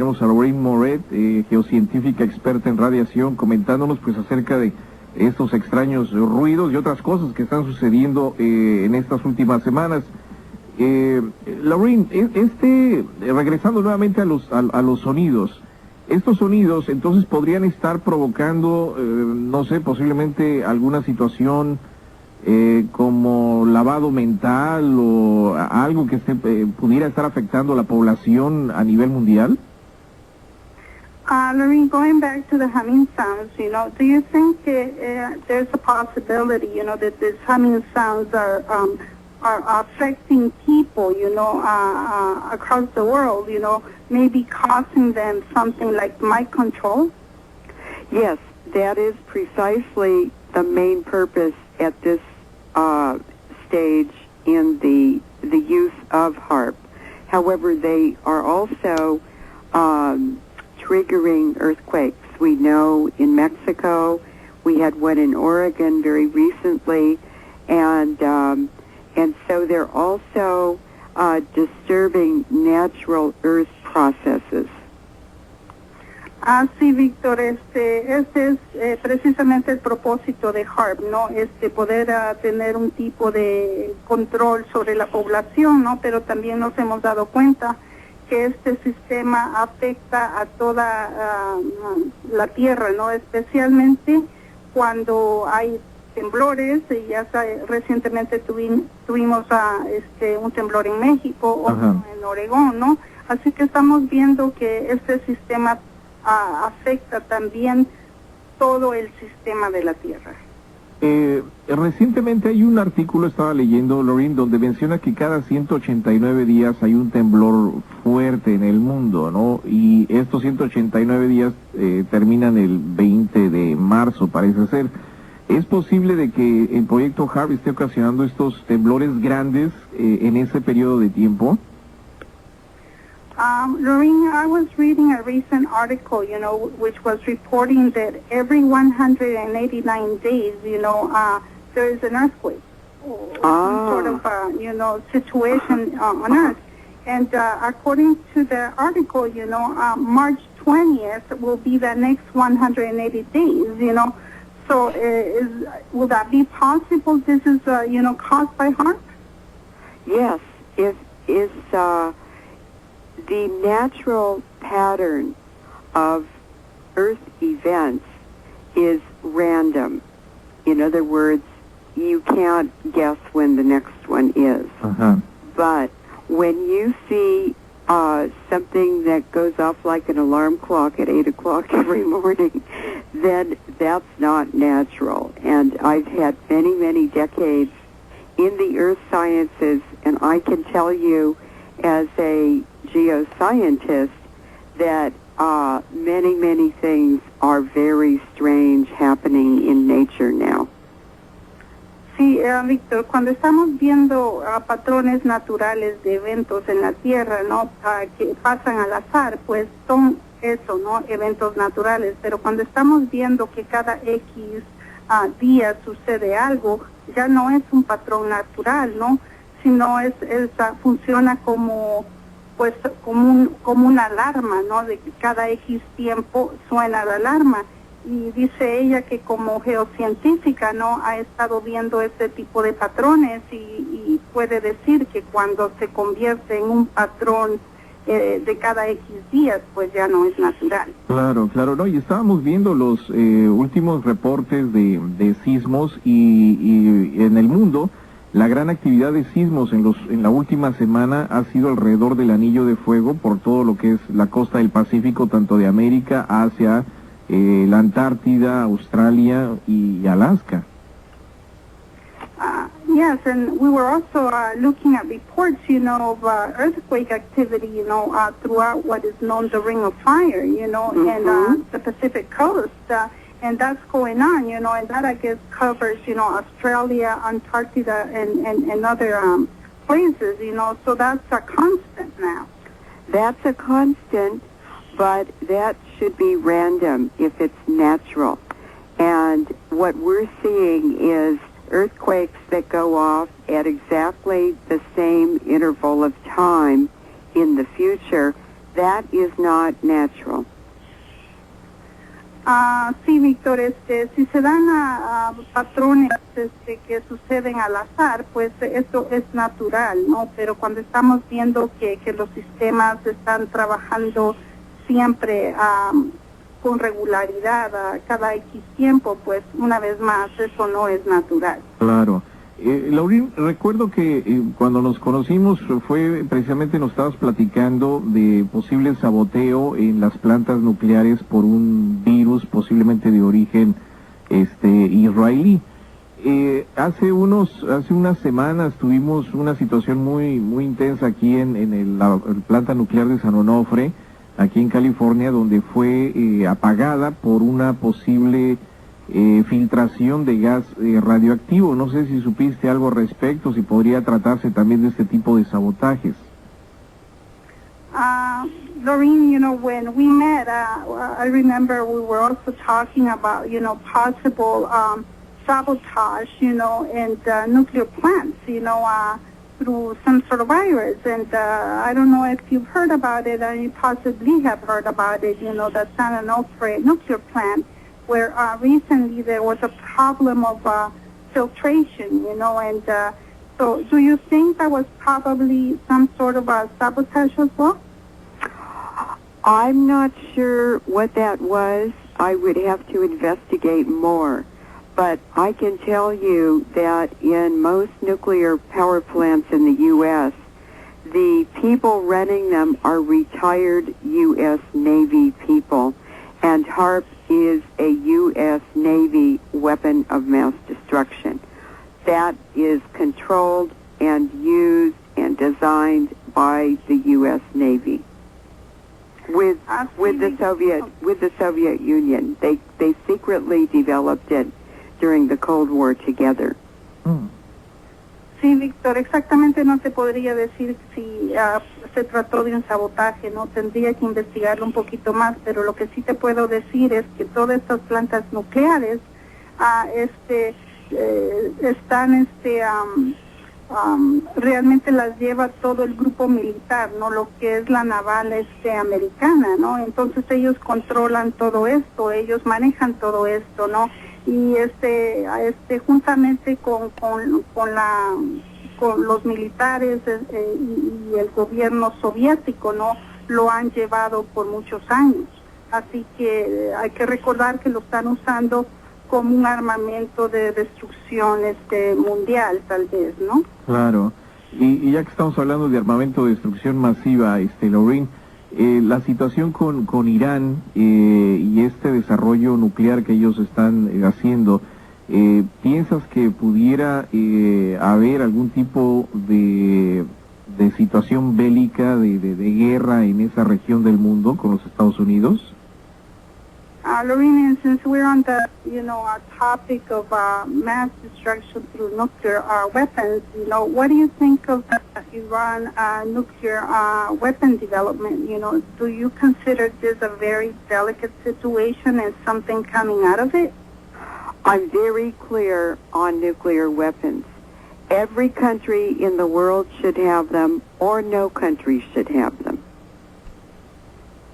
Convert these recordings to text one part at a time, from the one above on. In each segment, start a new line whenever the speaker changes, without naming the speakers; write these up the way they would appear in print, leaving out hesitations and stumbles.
Tenemos a Lorraine Moret, geocientífica experta en radiación, comentándonos pues acerca de estos extraños ruidos y otras cosas que están sucediendo en estas últimas semanas. Lorraine, regresando nuevamente a los sonidos, estos sonidos entonces podrían estar provocando, no sé, posiblemente alguna situación como lavado mental o algo que pudiera estar afectando a la población a nivel mundial.
Lorraine, going back to the humming sounds, do you think there's a possibility, that these humming sounds are affecting people, across the world, maybe causing them something like mind control?
Yes, that is precisely the main purpose at this stage in the use of HAARP. However, they are also triggering earthquakes. We know in Mexico, we had one in Oregon very recently, and so they're also disturbing natural earth processes.
Sí, Víctor, este es precisamente el propósito de HAARP, ¿no? Poder tener un tipo de control sobre la población, ¿no? Pero también nos hemos dado cuenta que este sistema afecta a toda la tierra, ¿no? Especialmente cuando hay temblores, y ya recientemente tuvimos un temblor en México, o en Oregón, ¿no? Así que estamos viendo que este sistema afecta también todo el sistema de la Tierra.
Recientemente hay un artículo, estaba leyendo, Lorraine, donde menciona que cada 189 días hay un temblor fuerte en el mundo, ¿no? Y estos 189 días terminan el 20 de marzo, parece ser. ¿Es posible de que el proyecto HAARP esté ocasionando estos temblores grandes en ese periodo de tiempo?
Lorraine, I was reading a recent article, which was reporting that every 189 days, there is an earthquake, some sort of, situation on Earth. And according to the article, March 20th will be the next 180 days, So will that be possible? This is, caused by HAARP?
Yes, the natural pattern of Earth events is random. In other words, you can't guess when the next one is. But when you see something that goes off like an alarm clock at 8 o'clock every morning, then that's not natural. And I've had many, many decades in the earth sciences, and I can tell you as a geoscientist that many, many things are very strange happening in nature now.
Sí, Víctor, cuando estamos viendo patrones naturales de eventos en la Tierra, ¿no? Que pasan al azar, pues son eso, ¿no? Eventos naturales. Pero cuando estamos viendo que cada X días sucede algo, ya no es un patrón natural, ¿no? Sino funciona como una alarma, ¿no? De que cada X tiempo suena la alarma. Y dice ella que como geocientífica, ¿no? Ha estado viendo este tipo de patrones y puede decir que cuando se convierte en un patrón de cada X días, pues ya no es natural.
Claro, no, y estábamos viendo los últimos reportes de sismos y en el mundo. La gran actividad de sismos en la última semana ha sido alrededor del Anillo de Fuego por todo lo que es la costa del Pacífico, tanto de América, Asia, la Antártida, Australia y Alaska.
Yes, and we were also looking at reports, of earthquake activity, throughout what is known the Ring of Fire, and the Pacific coast. And that's going on, and that, I guess, covers, Australia, Antarctica, and other places, so that's a constant now.
That's a constant, but that should be random if it's natural. And what we're seeing is earthquakes that go off at exactly the same interval of time in the future That is not natural.
Sí, Víctor, si se dan a patrones que suceden al azar, pues eso es natural, ¿no? Pero cuando estamos viendo que los sistemas están trabajando siempre con regularidad a cada X tiempo, pues una vez más eso no es natural.
Claro. Laurín, recuerdo que cuando nos conocimos fue precisamente, nos estabas platicando de posible saboteo en las plantas nucleares por un virus posiblemente de origen israelí. Hace unas semanas tuvimos una situación muy intensa aquí en la planta nuclear de San Onofre, aquí en California, donde fue apagada por una posible filtración de gas radioactivo. No sé si supiste algo al respecto, si podría tratarse también de este tipo de sabotajes.
Lorraine, when we met, I remember we were also talking about, possible sabotage, in nuclear plants, through some sort of virus. And I don't know if you've heard about it, or you possibly have heard about it, the San Onofre nuclear plant, where recently there was a problem of filtration, and so do you think that was probably some sort of a sabotage as well?
I'm not sure what that was. I would have to investigate more. But I can tell you that in most nuclear power plants in the U.S., the people running them are retired U.S. Navy people, and HARP is a U.S. Navy weapon of mass destruction that is controlled and used and designed by the U.S. Navy with the Soviet Union. They secretly developed it during the Cold War together.
Sí, Víctor, exactamente no te podría decir si se trató de un sabotaje, no tendría que investigarlo un poquito más, pero lo que sí te puedo decir es que todas estas plantas nucleares están realmente las lleva todo el grupo militar, no lo que es la naval americana, ¿no? Entonces ellos controlan todo esto, ellos manejan todo esto, ¿no? Y juntamente con los militares y el gobierno soviético, ¿no? Lo han llevado por muchos años. Así que hay que recordar que lo están usando como un armamento de destrucción mundial, tal vez, ¿no?
Claro. Y ya que estamos hablando de armamento de destrucción masiva, Laurín, la situación con Irán y este desarrollo nuclear que ellos están haciendo, ¿piensas que pudiera haber algún tipo de situación bélica, de guerra en esa región del mundo con los Estados Unidos?
Lorena, since we're on the, topic of mass destruction through nuclear weapons, what do you think of Iran nuclear weapon development? Do you consider this a very delicate situation and something coming out of it?
I'm very clear on nuclear weapons. Every country in the world should have them, or no country should have them.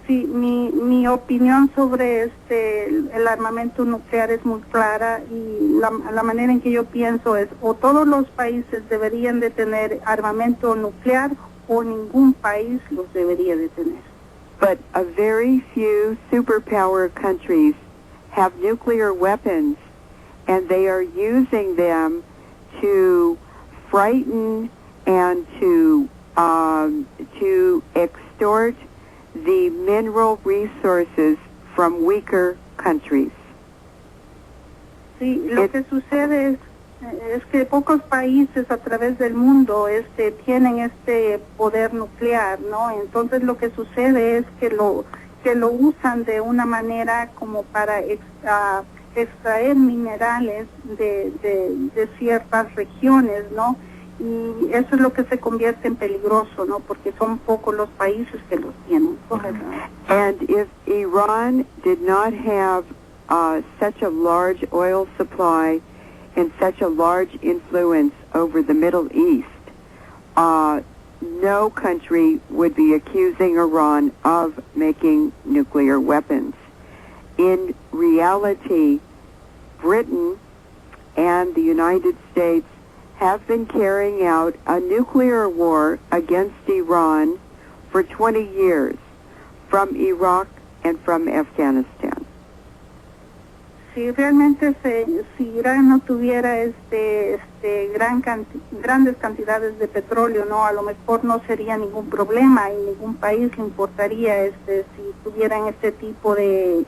Sí, mi opinión sobre el armamento nuclear es muy clara, y la manera en que yo pienso es o todos los países deberían de tener armamento nuclear o ningún país los debería de tener.
But a very few superpower countries have nuclear weapons, and they are using them to frighten and to extort the mineral resources from weaker countries.
Sí, lo que sucede es que pocos países a través del mundo tienen este poder nuclear, ¿no? Entonces lo que sucede es que lo usan de una manera como para extraer minerales de ciertas regiones, ¿no? Y eso es lo que se convierte en peligroso, ¿no? Porque son pocos los países que los tienen.
And if Iran did not have such a large oil supply and such a large influence over the Middle East, no country would be accusing Iran of making nuclear weapons. In reality, Britain and the United States have been carrying out a nuclear war against Iran for 20 years, from Iraq and from Afghanistan.
Si realmente si Irán no tuviera grandes cantidades de petróleo, no, a lo mejor no sería ningún problema y ningún país le importaría si tuvieran este tipo de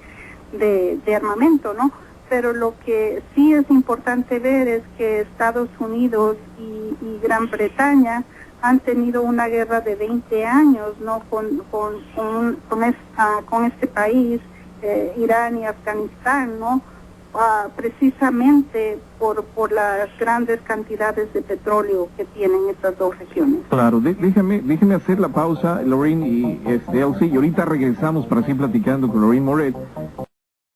armamento, ¿no? Pero lo que sí es importante ver es que Estados Unidos y Gran Bretaña han tenido una guerra de 20 años, ¿no? Con este país, Irán y Afganistán, ¿no? Precisamente por las grandes cantidades de petróleo que tienen estas dos regiones.
Claro, déjeme hacer la pausa, Lorraine y Elsie, y ahorita regresamos para seguir platicando con Lorraine Moret.